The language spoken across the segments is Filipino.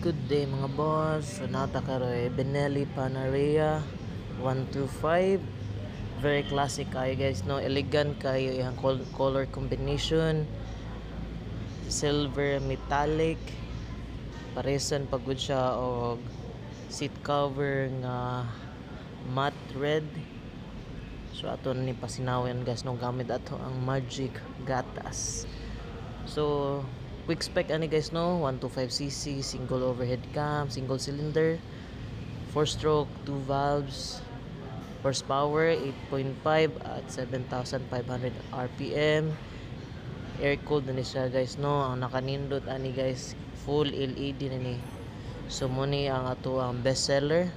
Good day mga boss. So nata karoy Benelli Panarea 125. Very classic kayo guys no. Elegant kayo yung color combination. Silver metallic. Paresan pagod siya og seat cover nga matte red. So ato ni pasinawan guys no, gamit ato ang Magic gatas. So quick spec ani guys no, 125cc, single overhead cam, single cylinder, 4 stroke, 2 valves, horsepower 8.5 at 7,500 rpm. Air cooled na siya guys no. Ang nakanindot ani guys, full LED na ni. So muni ang ato ang best seller,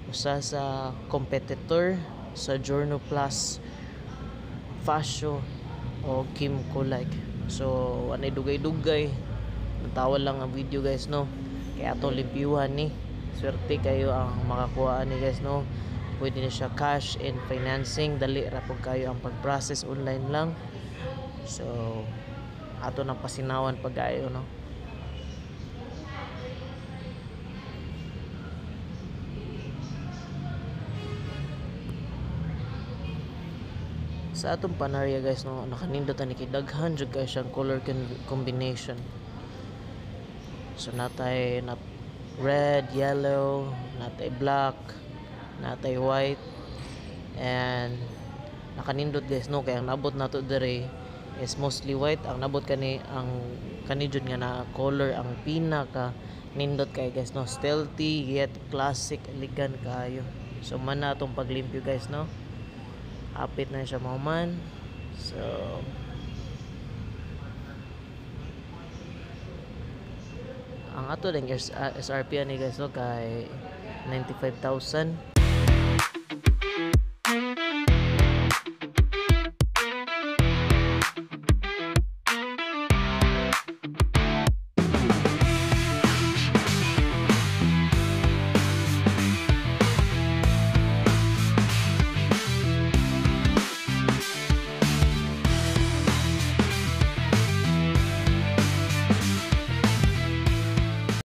usa sa competitor sa Giorno Plus Fascio o Kimco like. So anay dugay-dugay, natawa lang ang video guys no, kaya atong limpyuhan ni. Swerte kayo ang makakuha ni guys no. Pwede na siya cash and financing, dali ra pud kayo ang pag-process, online lang. So ato nang pasinawan pagayo no. Sa atong Panarea guys no, nakanindot ani kay daghan jud guys siyang color combination. So natay red, yellow, natay black, natay white, and nakanindot guys no, kaya ang nabot nato dire is mostly white. Ang nabot kani ang jud nga na color ang pinaka nindot kay guys no, stealthy yet classic, elegant kayo. So man na atong paglimpyo guys no, apit na siya man. So ang ato ding SRP ani guys no kay 95,000.